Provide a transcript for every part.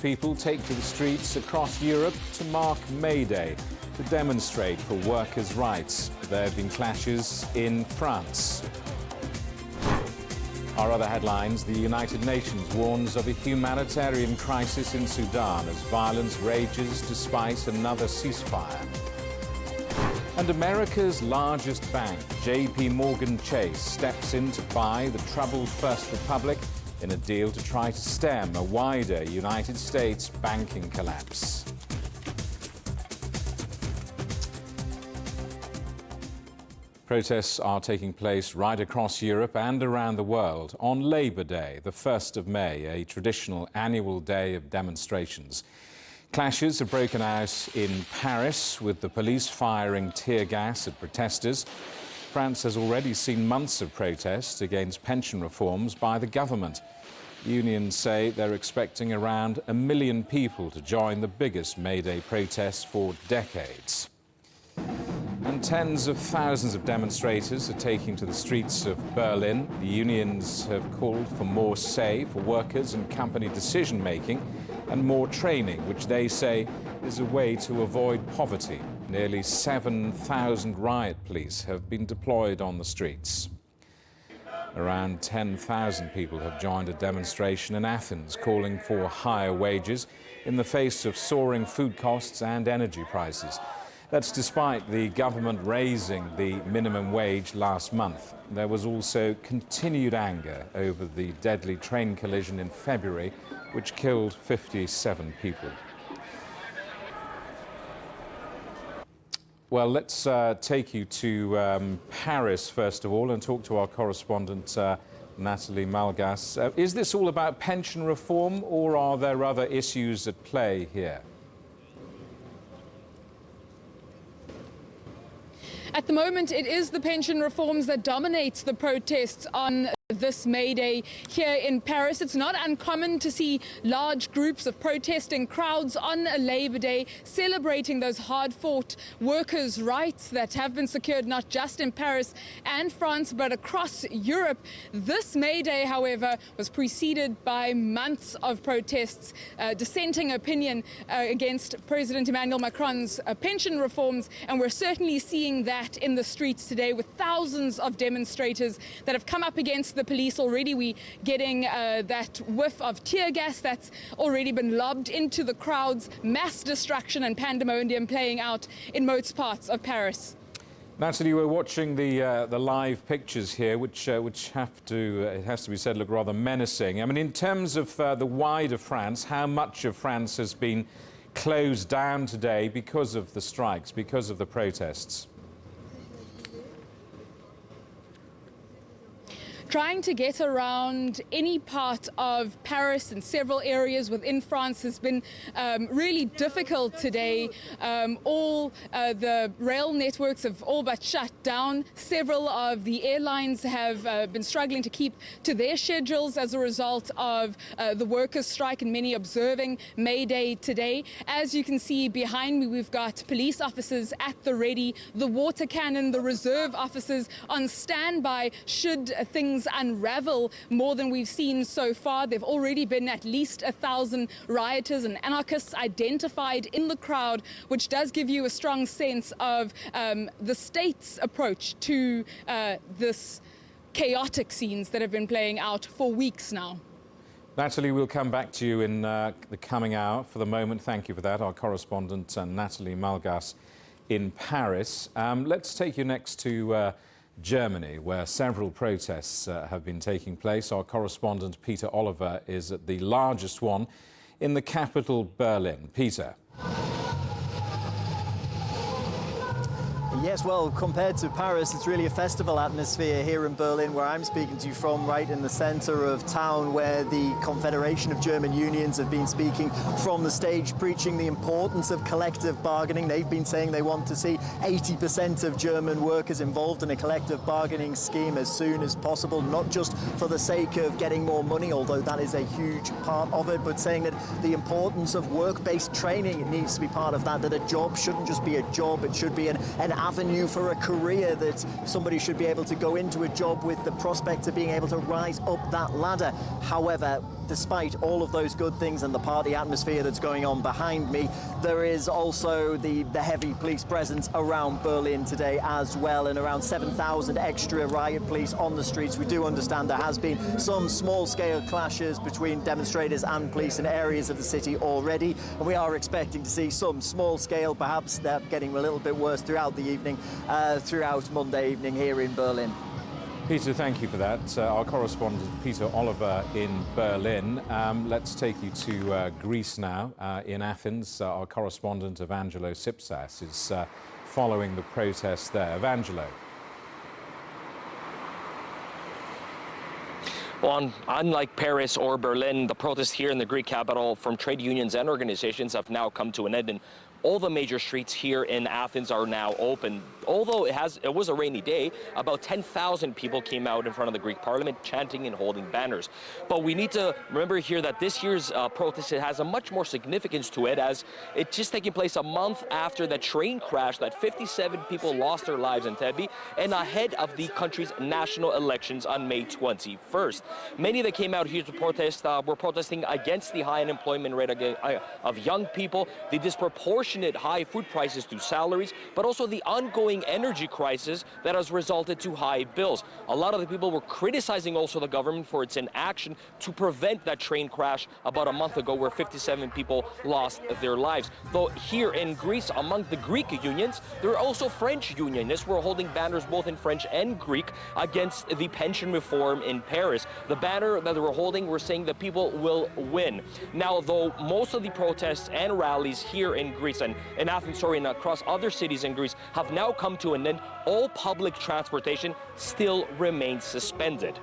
people take to the streets across Europe to mark May Day, to demonstrate for workers' rights. There have been clashes in France. Our other headlines: the United Nations warns of a humanitarian crisis in Sudan as violence rages despite another ceasefire. And America's largest bank, JP Morgan Chase, steps in to buy the troubled First Republic in a deal to try to stem a wider United States banking collapse. Protests are taking place right across Europe and around the world on Labour Day, the 1st of May, a traditional annual day of demonstrations. Clashes have broken out in Paris, with the police firing tear gas at protesters. France has already seen months of protests against pension reforms by the government. Unions say they're expecting around 1 million people to join the biggest May Day protests for decades. And tens of thousands of demonstrators are taking to the streets of Berlin. The unions have called for more say for workers and company decision-making and more training, which they say is a way to avoid poverty. Nearly 7,000 riot police have been deployed on the streets. Around 10,000 people have joined a demonstration in Athens calling for higher wages in the face of soaring food costs and energy prices. That's despite the government raising the minimum wage last month. There was also continued anger over the deadly train collision in February, which killed 57 people. Well, let's take you to Paris, first of all, and talk to our correspondent, Nathalie Malgas. Is this all about pension reform, or are there other issues at play here? At the moment, it is the pension reforms that dominates the protests on this May Day here in Paris. It's not uncommon to see large groups of protesting crowds on a Labour Day celebrating those hard-fought workers' rights that have been secured not just in Paris and France but across Europe. This May Day, however, was preceded by months of protests, dissenting opinion against President Emmanuel Macron's pension reforms, and we're certainly seeing that in the streets today with thousands of demonstrators that have come up against the police. Already we getting that whiff of tear gas that's already been lobbed into the crowds. Mass destruction and pandemonium playing out in most parts of Paris. Natalie, we're watching the live pictures here, which have to, it has to be said, look rather menacing. I mean, in terms of the wider France, how much of France has been closed down today because of the strikes, because of the protests? Trying to get around any part of Paris and several areas within France has been really difficult today. All the rail networks have all but shut down. Several of the airlines have been struggling to keep to their schedules as a result of the workers' strike, and many observing May Day today. As you can see behind me, we've got police officers at the ready, the water cannon, the reserve officers on standby should things unravel more than we've seen so far. There've already been at least 1,000 rioters and anarchists identified in the crowd, which does give you a strong sense of the state's approach to this chaotic scenes that have been playing out for weeks now. Natalie, we'll come back to you in the coming hour. For the moment, thank you for that. Our correspondent, Nathalie Malgas in Paris. Let's take you next to Germany, where several protests have been taking place. Our correspondent, Peter Oliver, is at the largest one in the capital, Berlin. Peter. Yes, well, compared to Paris, it's really a festival atmosphere here in Berlin, where I'm speaking to you from, right in the center of town, where the Confederation of German Unions have been speaking from the stage, preaching the importance of collective bargaining. They've been saying they want to see 80% of German workers involved in a collective bargaining scheme as soon as possible, not just for the sake of getting more money, although that is a huge part of it, but saying that the importance of work-based training needs to be part of that, that a job shouldn't just be a job, it should be an avenue for a career, that somebody should be able to go into a job with the prospect of being able to rise up that ladder. However, despite all of those good things and the party atmosphere that's going on behind me, there is also the heavy police presence around Berlin today as well, and around 7,000 extra riot police on the streets. We do understand there has been some small-scale clashes between demonstrators and police in areas of the city already, and we are expecting to see some small-scale, perhaps they're getting a little bit worse throughout the evening, throughout Monday evening here in Berlin. Peter, thank you for that. Our correspondent, Peter Oliver in Berlin. Let's take you to Greece now. In Athens, our correspondent, Evangelo Sipsas, is following the protests there. Evangelo. Well, unlike Paris or Berlin, the protests here in the Greek capital from trade unions and organizations have now come to an end, and all the major streets here in Athens are now open. Although it was a rainy day, about 10,000 people came out in front of the Greek parliament chanting and holding banners. But we need to remember here that this year's protest has a much more significance to it, as it's just taking place a month after the train crash that 57 people lost their lives in Thebe, and ahead of the country's national elections on May 21st. Many that came out here to protest were protesting against the high unemployment rate of young people, the disproportionate high food prices to salaries, but also the ongoing energy crisis that has resulted to high bills. A lot of the people were criticizing also the government for its inaction to prevent that train crash about a month ago where 57 people lost their lives. Though here in Greece, among the Greek unions, there are also French unionists who are holding banners both in French and Greek against the pension reform in Paris. The banner that they were holding were saying that people will win. Now, though most of the protests and rallies here in Greece and in Athens, and across other cities in Greece have now come to an end, all public transportation still remains suspended.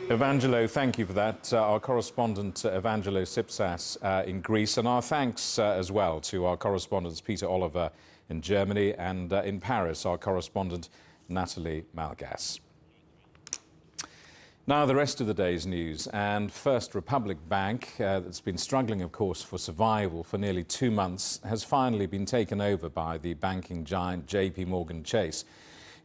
Evangelo, thank you for that. Our correspondent, Evangelo Sipsas in Greece, and our thanks as well to our correspondents, Peter Oliver in Germany, and in Paris, our correspondent, Natalie Malgas. Now, the rest of the day's news. And First Republic Bank, that's been struggling, of course, for survival for nearly 2 months, has finally been taken over by the banking giant JP Morgan Chase.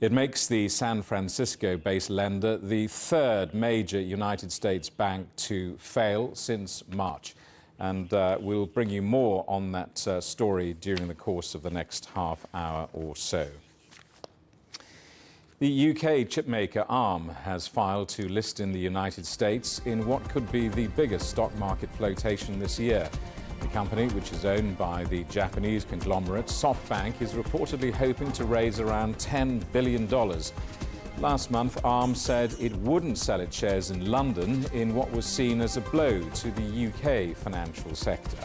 It makes the San Francisco-based lender the third major United States bank to fail since March. And we'll bring you more on that story during the course of the next half hour or so. The UK chipmaker ARM has filed to list in the United States in what could be the biggest stock market flotation this year. The company, which is owned by the Japanese conglomerate SoftBank, is reportedly hoping to raise around $10 billion. Last month, ARM said it wouldn't sell its shares in London in what was seen as a blow to the UK financial sector.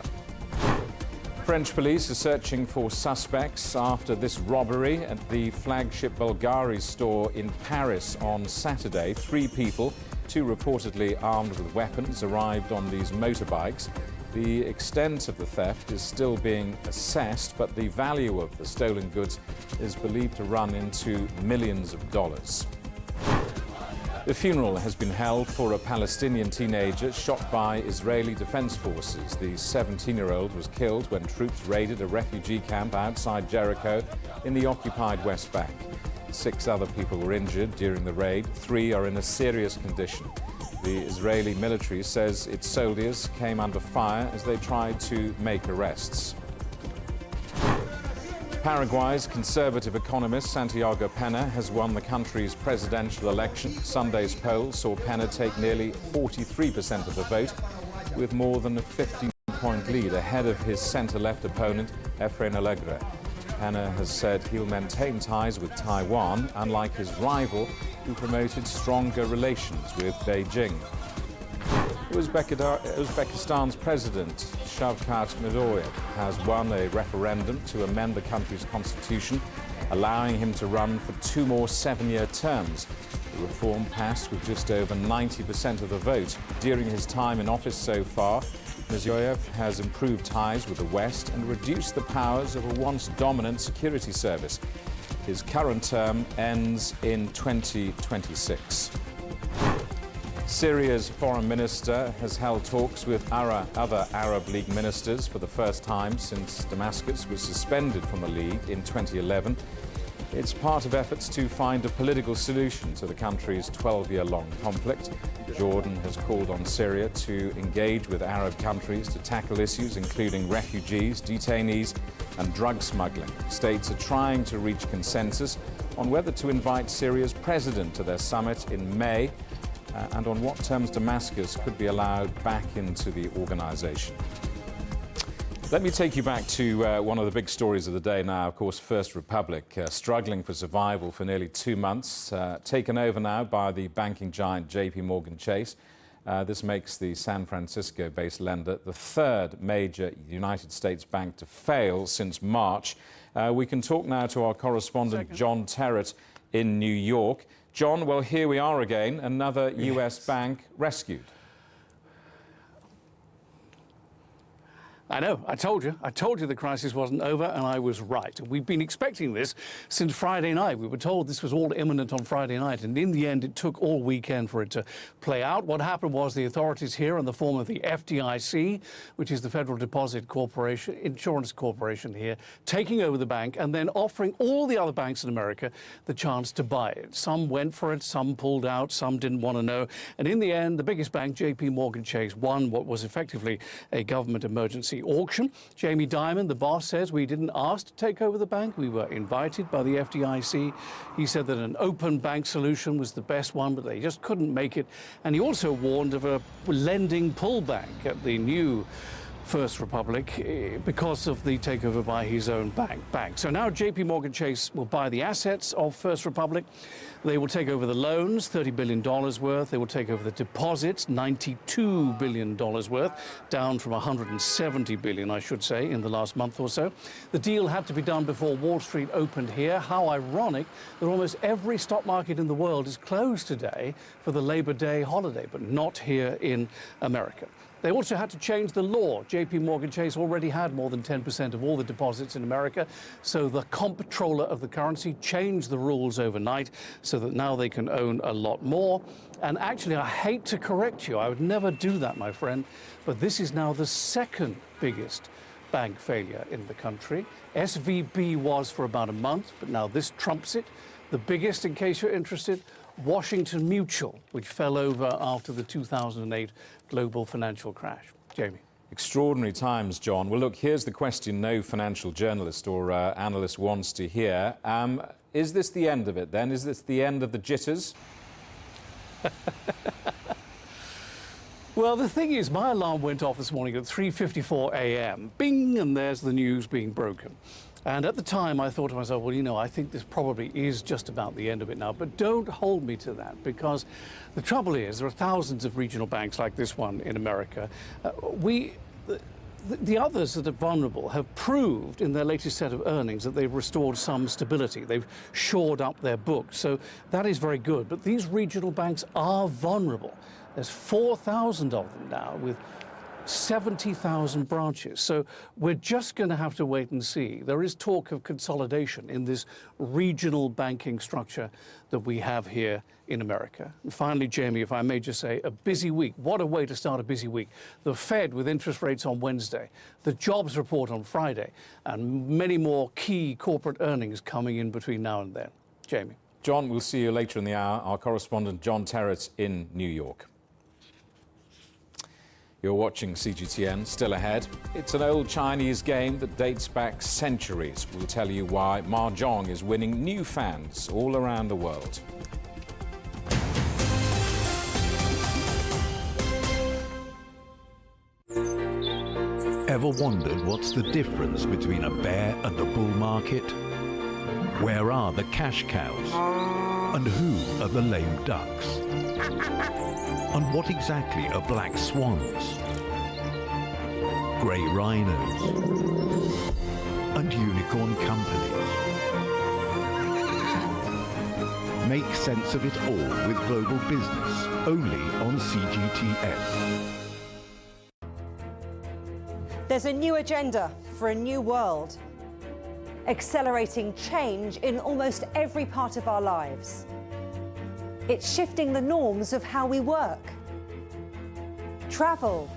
French police are searching for suspects after this robbery at the flagship Bulgari store in Paris on Saturday. 3 people, 2 reportedly armed with weapons, arrived on these motorbikes. The extent of the theft is still being assessed, but the value of the stolen goods is believed to run into millions of dollars. The funeral has been held for a Palestinian teenager shot by Israeli Defense Forces. The 17-year-old was killed when troops raided a refugee camp outside Jericho in the occupied West Bank. 6 other people were injured during the raid. 3 are in a serious condition. The Israeli military says its soldiers came under fire as they tried to make arrests. Paraguay's conservative economist Santiago Pena has won the country's presidential election. Sunday's poll saw Pena take nearly 43% of the vote, with more than a 15-point lead ahead of his centre-left opponent, Efrain Alegre. Pena has said he'll maintain ties with Taiwan, unlike his rival, who promoted stronger relations with Beijing. Uzbekistan's president, Shavkat Mirziyoyev, has won a referendum to amend the country's constitution, allowing him to run for 2 more 7-year terms. The reform passed with just over 90% of the vote. During his time in office so far, Mirziyoyev has improved ties with the West and reduced the powers of a once dominant security service. His current term ends in 2026. Syria's foreign minister has held talks with other Arab League ministers for the first time since Damascus was suspended from the League in 2011. It's part of efforts to find a political solution to the country's 12-year-long conflict. Jordan has called on Syria to engage with Arab countries to tackle issues including refugees, detainees and drug smuggling. States are trying to reach consensus on whether to invite Syria's president to their summit in May and on what terms Damascus could be allowed back into the organisation. Let me take you back to one of the big stories of the day now, of course, First Republic, struggling for survival for nearly 2 months, taken over now by the banking giant JP Morgan Chase. This makes the San Francisco-based lender the third major United States bank to fail since March. We can talk now to our correspondent, John Terrett, in New York. John, well, here we are again, another US bank rescued. I know, I told you the crisis wasn't over, and I was right. We've been expecting this since Friday night. We were told this was all imminent on Friday night, and in the end, it took all weekend for it to play out. What happened was the authorities here, in the form of the FDIC, which is the Federal Deposit Corporation, Insurance Corporation here, taking over the bank and then offering all the other banks in America the chance to buy it. Some went for it, some pulled out, some didn't want to know. And in the end, the biggest bank, JP Morgan Chase, won what was effectively a government emergency auction. Jamie Dimon, the boss, says we didn't ask to take over the bank. We were invited by the FDIC. He said that an open bank solution was the best one, but they just couldn't make it. And he also warned of a lending pullback at the new First Republic because of the takeover by his own bank. So now JP Morgan Chase will buy the assets of First Republic. They will take over the loans, $30 billion worth. They will take over the deposits, $92 billion worth, down from $170 billion, I should say, in the last month or so. The deal had to be done before Wall Street opened here. How ironic that almost every stock market in the world is closed today for the Labor Day holiday, but not here in America. They also had to change the law. JP Morgan Chase already had more than 10% of all the deposits in America, so the comptroller of the currency changed the rules overnight so that now they can own a lot more. And actually, I hate to correct you, I would never do that, my friend, but this is now the second biggest bank failure in the country. SVB was for about a month, but now this trumps it. The biggest, in case you're interested, Washington Mutual, which fell over after the 2008 global financial crash. Jamie. Extraordinary times, John. Well, look, here's the question no financial journalist or analyst wants to hear. Is this the end of it, then? Is this the end of the jitters? Well, the thing is, my alarm went off this morning at 3:54 a.m. Bing, and there's the news being broken. And at the time, I thought to myself, well, you know, I think this probably is just about the end of it now. But don't hold me to that, because the trouble is there are thousands of regional banks like this one in America. The others that are vulnerable have proved in their latest set of earnings that they've restored some stability. They've shored up their books. So that is very good. But these regional banks are vulnerable. There's 4,000 of them now with 70,000 branches. So we're just going to have to wait and see. There is talk of consolidation in this regional banking structure that we have here in America. And finally, Jamie, if I may just say, a busy week. What a way to start a busy week. The Fed with interest rates on Wednesday, the jobs report on Friday, and many more key corporate earnings coming in between now and then. Jamie. John, we'll see you later in the hour. Our correspondent, John Terrett, in New York. You're watching CGTN, still ahead. It's an old Chinese game that dates back centuries. We'll tell you why Mahjong is winning new fans all around the world. Ever wondered what's the difference between a bear and a bull market? Where are the cash cows? And who are the lame ducks? And what exactly are black swans, grey rhinos, and unicorn companies? Make sense of it all with Global Business, only on CGTN. There's a new agenda for a new world, accelerating change in almost every part of our lives. It's shifting the norms of how we work, travel,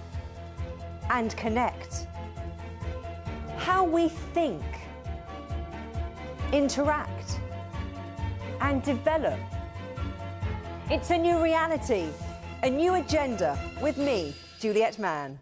and connect. How we think, interact, and develop. It's a new reality, a new agenda with me, Juliet Mann.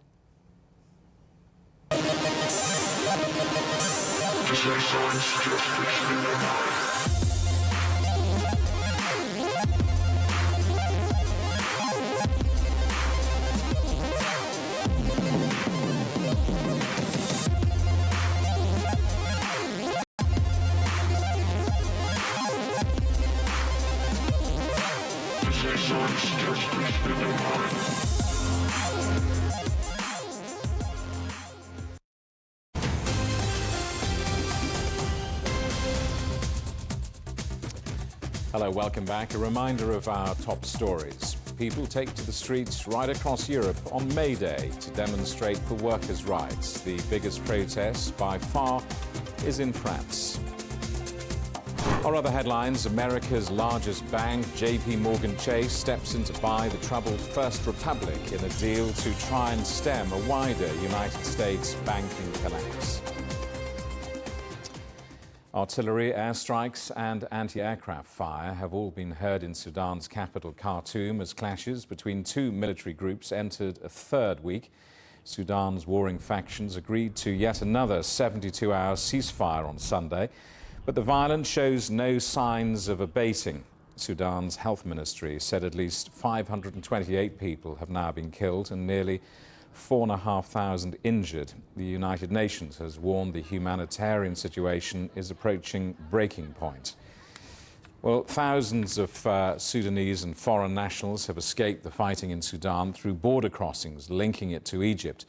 Hello, welcome back. A reminder of our top stories. People take to the streets right across Europe on May Day to demonstrate for workers' rights. The biggest protest by far is in France. Our other headlines: America's largest bank, JP Morgan Chase, steps in to buy the troubled First Republic in a deal to try and stem a wider United States banking collapse. Artillery, airstrikes and anti-aircraft fire have all been heard in Sudan's capital, Khartoum, as clashes between two military groups entered a third week. Sudan's warring factions agreed to yet another 72-hour ceasefire on Sunday, but the violence shows no signs of abating. Sudan's health ministry said at least 528 people have now been killed and nearly 4,500 injured. The United Nations has warned the humanitarian situation is approaching breaking point. Well, thousands of Sudanese and foreign nationals have escaped the fighting in Sudan through border crossings linking it to Egypt.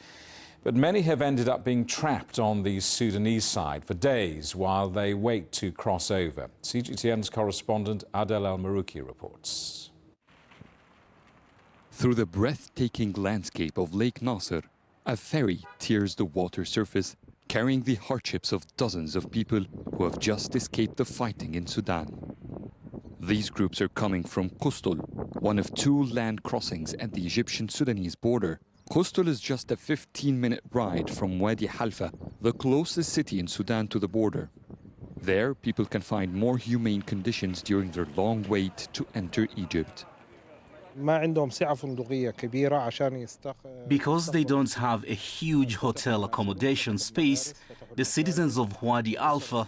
But many have ended up being trapped on the Sudanese side for days while they wait to cross over. CGTN's correspondent Adel Al-Marouki reports. Through the breathtaking landscape of Lake Nasser, a ferry tears the water surface, carrying the hardships of dozens of people who have just escaped the fighting in Sudan. These groups are coming from Qustul, one of two land crossings at the Egyptian-Sudanese border. Qustul is just a 15-minute ride from Wadi Halfa, the closest city in Sudan to the border. There, people can find more humane conditions during their long wait to enter Egypt. Because they don't have a huge hotel accommodation space, the citizens of Wadi Alfa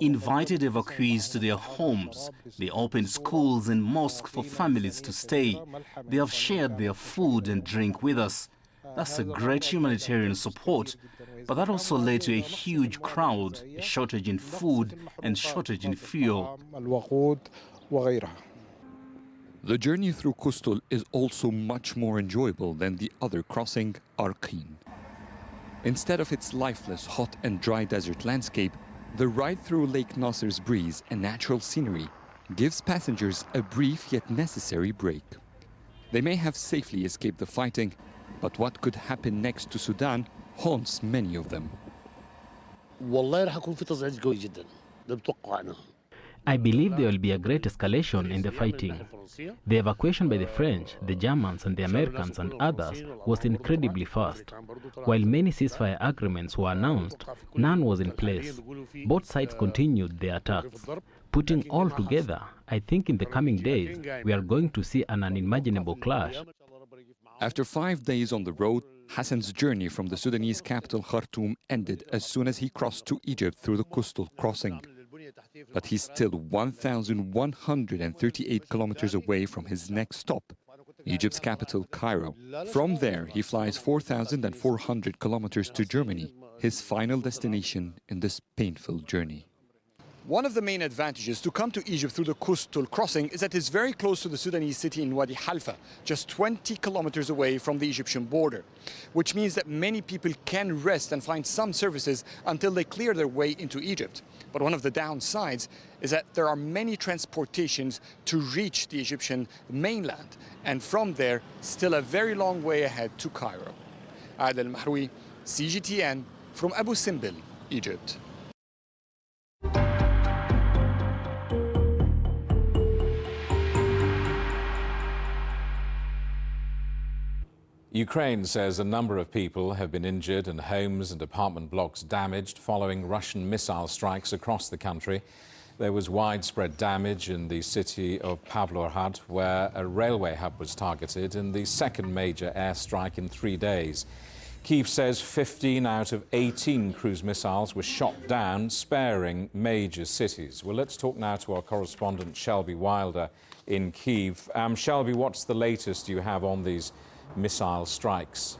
invited evacuees to their homes. They opened schools and mosques for families to stay. They have shared their food and drink with us. That's a great humanitarian support, but that also led to a huge crowd, a shortage in food and shortage in fuel. The journey through Qustul is also much more enjoyable than the other crossing, Arqin. Instead of its lifeless, hot and dry desert landscape, the ride through Lake Nasser's breeze and natural scenery gives passengers a brief yet necessary break. They may have safely escaped the fighting, but what could happen next to Sudan haunts many of them. I believe there will be a great escalation in the fighting. The evacuation by the French, the Germans and the Americans and others was incredibly fast. While many ceasefire agreements were announced, none was in place. Both sides continued their attacks. Putting all together, I think in the coming days, we are going to see an unimaginable clash. After 5 days on the road, Hassan's journey from the Sudanese capital Khartoum ended as soon as he crossed to Egypt through the Qustul crossing. But he's still 1,138 kilometers away from his next stop, Egypt's capital, Cairo. From there, he flies 4,400 kilometers to Germany, his final destination in this painful journey. One of the main advantages to come to Egypt through the Qustul crossing is that it's very close to the Sudanese city in Wadi Halfa, just 20 kilometers away from the Egyptian border, which means that many people can rest and find some services until they clear their way into Egypt. But one of the downsides is that there are many transportations to reach the Egyptian mainland, and from there, still a very long way ahead to Cairo. Adel Al-Marouki, CGTN, from Abu Simbel, Egypt. Ukraine says a number of people have been injured and homes and apartment blocks damaged following Russian missile strikes across the country. There was widespread damage in the city of Pavlograd, where a railway hub was targeted in the second major airstrike in 3 days. Kyiv says 15 out of 18 cruise missiles were shot down, sparing major cities. Well, let's talk now to our correspondent Shelby Wilder in Kyiv. Shelby, what's the latest you have on these missile strikes?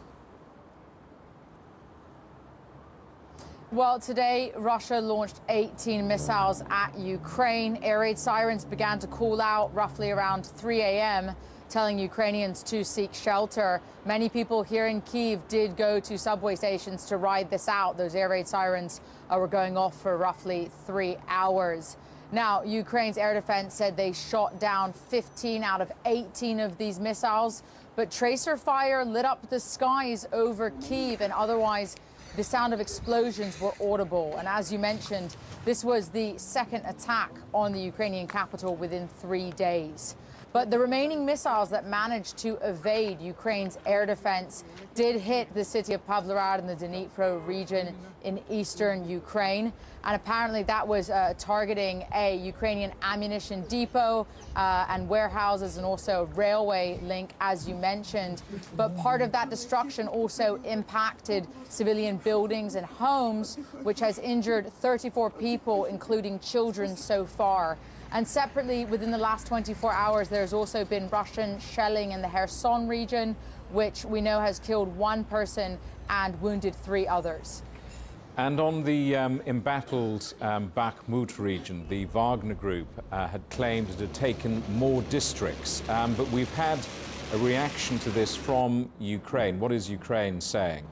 Well, today, Russia launched 18 missiles at Ukraine. Air raid sirens began to call out roughly around 3 a.m., telling Ukrainians to seek shelter. Many people here in Kyiv did go to subway stations to ride this out. Those air raid sirens were going off for roughly 3 hours. Now, Ukraine's air defense said they shot down 15 out of 18 of these missiles, but tracer fire lit up the skies over Kyiv, and otherwise the sound of explosions were audible. And as you mentioned, this was the second attack on the Ukrainian capital within 3 days. But the remaining missiles that managed to evade Ukraine's air defense did hit the city of Pavlograd in the Dnipro region in eastern Ukraine. And apparently that was targeting a Ukrainian ammunition depot and warehouses, and also a railway link, as you mentioned. But part of that destruction also impacted civilian buildings and homes, which has injured 34 people, including children, so far. And separately, within the last 24 hours, there's also been Russian shelling in the Kherson region, which we know has killed 1 person and wounded 3 others. And on the embattled Bakhmut region, the Wagner Group had claimed it had taken more districts. But we've had a reaction to this from Ukraine. What is Ukraine saying?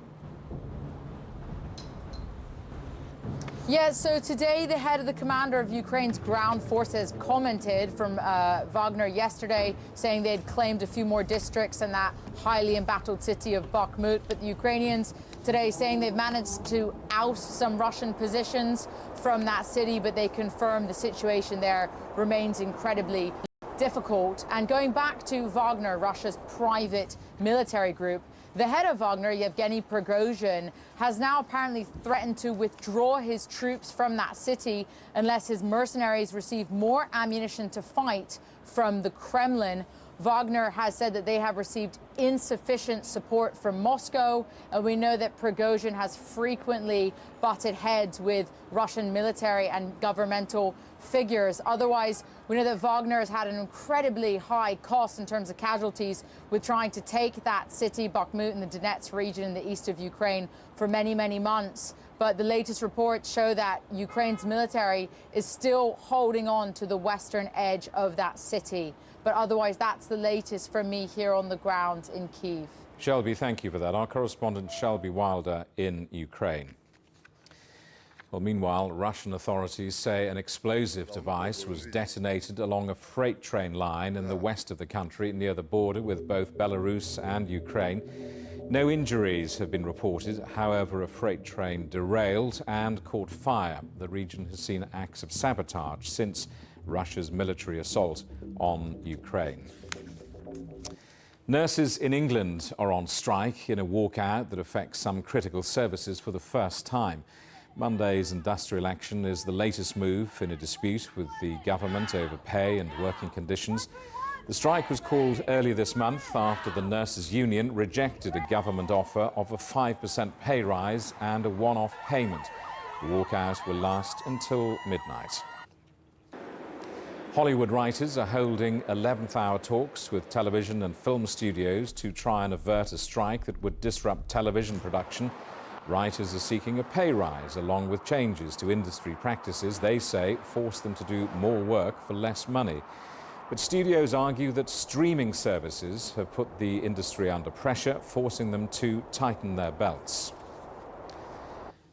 Yes, so today the head of the commander of Ukraine's ground forces commented from Wagner yesterday, saying they had claimed a few more districts in that highly embattled city of Bakhmut. But the Ukrainians today saying they've managed to oust some Russian positions from that city, but they confirmed the situation there remains incredibly difficult. And going back to Wagner, Russia's private military group, the head of Wagner, Yevgeny Prigozhin, has now apparently threatened to withdraw his troops from that city unless his mercenaries receive more ammunition to fight from the Kremlin. Wagner has said that they have received insufficient support from Moscow, and we know that Prigozhin has frequently butted heads with Russian military and governmental figures. Otherwise, we know that Wagner has had an incredibly high cost in terms of casualties with trying to take that city, Bakhmut, in the Donetsk region in the east of Ukraine for many, many months. But the latest reports show that Ukraine's military is still holding on to the western edge of that city. But otherwise, that's the latest from me here on the ground in Kyiv. Shelby, thank you for that. Our correspondent Shelby Wilder in Ukraine. Well, meanwhile, Russian authorities say an explosive device was detonated along a freight train line in the west of the country near the border with both Belarus and Ukraine. No injuries have been reported. However, a freight train derailed and caught fire. The region has seen acts of sabotage since Russia's military assault on Ukraine. Nurses in England are on strike in a walkout that affects some critical services for the first time. Monday's industrial action is the latest move in a dispute with the government over pay and working conditions. The strike was called early this month after the nurses' union rejected a government offer of a 5% pay rise and a one-off payment. The walkout will last until midnight. Hollywood writers are holding 11th-hour talks with television and film studios to try and avert a strike that would disrupt television production. Writers are seeking a pay rise along with changes to industry practices they say force them to do more work for less money. But studios argue that streaming services have put the industry under pressure, forcing them to tighten their belts.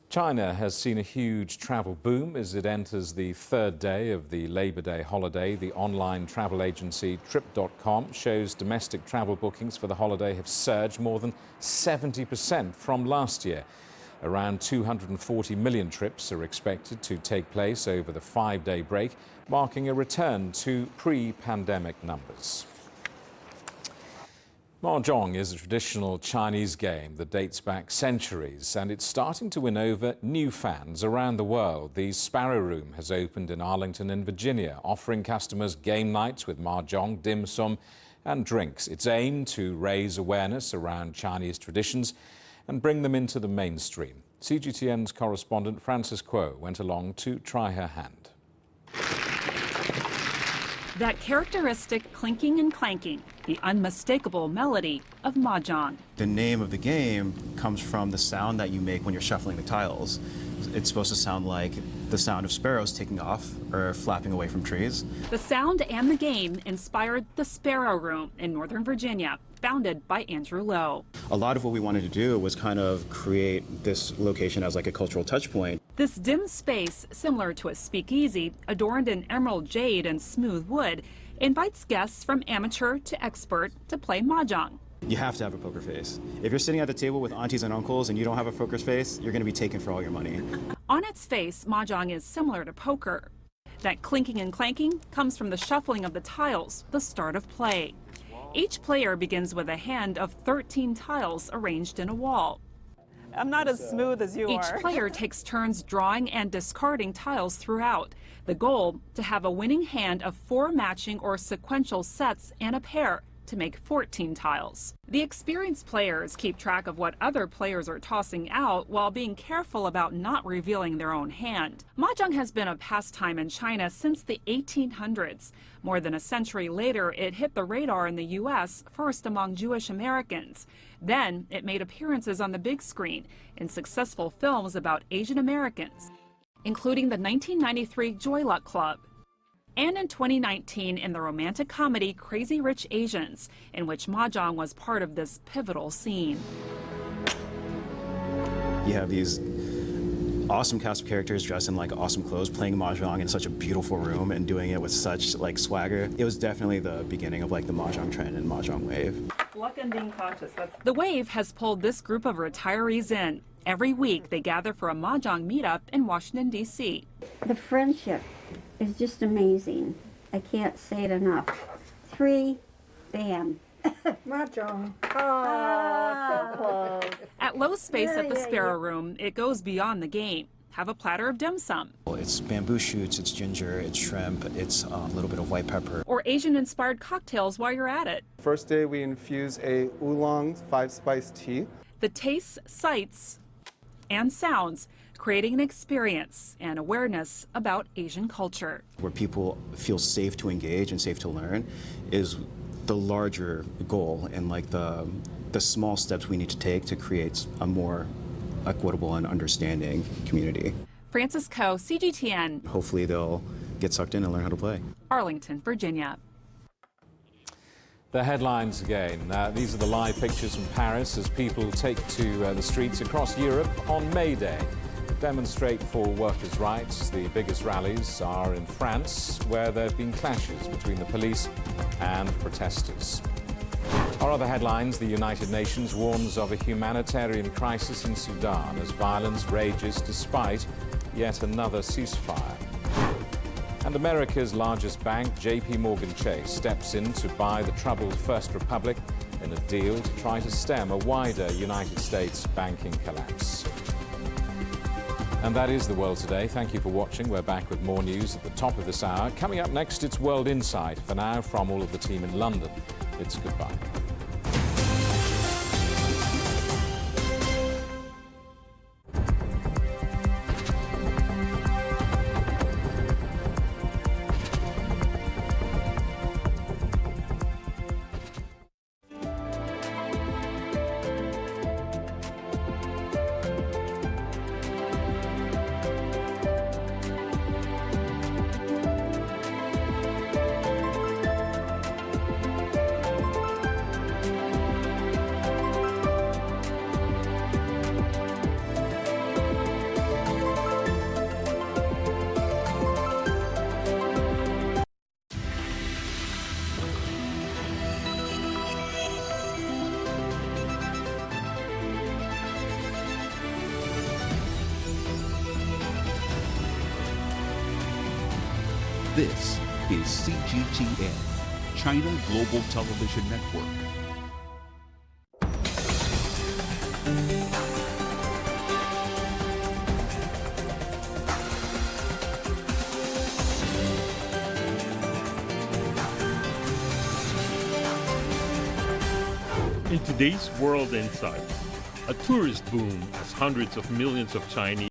China has seen a huge travel boom as it enters the 3rd day of the Labor Day holiday. The online travel agency Trip.com shows domestic travel bookings for the holiday have surged more than 70% from last year. Around 240 million trips are expected to take place over the 5-day break, marking a return to pre-pandemic numbers. Mahjong is a traditional Chinese game that dates back centuries, and it's starting to win over new fans around the world. The Sparrow Room has opened in Arlington in Virginia, offering customers game nights with mahjong, dim sum and drinks. It's aimed to raise awareness around Chinese traditions and bring them into the mainstream. CGTN's correspondent Frances Kuo went along to try her hand. That characteristic clinking and clanking, the unmistakable melody of mahjong. The name of the game comes from the sound that you make when you're shuffling the tiles. It's supposed to sound like the sound of sparrows taking off or flapping away from trees. The sound and the game inspired the Sparrow Room in Northern Virginia, founded by Andrew Lowe. A lot of what we wanted to do was kind of create this location as like a cultural touch point. This dim space, similar to a speakeasy, adorned in emerald jade and smooth wood, invites guests from amateur to expert to play mahjong. You have to have a poker face. If you're sitting at the table with aunties and uncles and you don't have a poker face, you're going to be taken for all your money. On its face, mahjong is similar to poker. That clinking and clanking comes from the shuffling of the tiles, the start of play. Each player begins with a hand of 13 tiles arranged in a wall. I'm not as smooth as you are. Each player takes turns drawing and discarding tiles throughout. The goal, to have a winning hand of 4 matching or sequential sets and a pair to make 14 tiles. The experienced players keep track of what other players are tossing out while being careful about not revealing their own hand. Mahjong has been a pastime in China since the 1800s. More than a century later, it hit the radar in the U.S., first among Jewish Americans. Then it made appearances on the big screen in successful films about Asian Americans, including the 1993 Joy Luck Club, and in 2019 in the romantic comedy Crazy Rich Asians, in which mahjong was part of this pivotal scene. You have these awesome cast of characters dressed in like awesome clothes playing mahjong in such a beautiful room and doing it with such like swagger. It was definitely the beginning of like the mahjong trend and mahjong wave. Luck and being conscious. The wave has pulled this group of retirees in. Every week they gather for a mahjong meetup in Washington, D.C. The friendship is just amazing. I can't say it enough. 3, bam. Mahjong. Oh, so close. At Lowe's space at the Sparrow Room, it goes beyond the game. Have a platter of dim sum. It's bamboo shoots, it's ginger, it's shrimp, it's a little bit of white pepper. Or Asian-inspired cocktails while you're at it. First day we infuse a oolong 5-spice tea. The tastes, sights, and sounds, creating an experience and awareness about Asian culture. Where people feel safe to engage and safe to learn is the larger goal, and like the small steps we need to take to create a more equitable and understanding community. Frances Kuo, CGTN. Hopefully they'll get sucked in and learn how to play. Arlington, Virginia. The headlines again. These are the live pictures from Paris as people take to the streets across Europe on May Day. Demonstrate for workers' rights. The biggest rallies are in France, where there have been clashes between the police and protesters. Our other headlines: the United Nations warns of a humanitarian crisis in Sudan as violence rages despite yet another ceasefire. And America's largest bank, JP Morgan Chase, steps in to buy the troubled First Republic in a deal to try to stem a wider United States banking collapse. And that is The World Today. Thank you for watching. We're back with more news at the top of this hour. Coming up next, it's World Insight. For now, from all of the team in London, it's goodbye. This is CGTN, China Global Television Network. In today's World Insights, a tourist boom as hundreds of millions of Chinese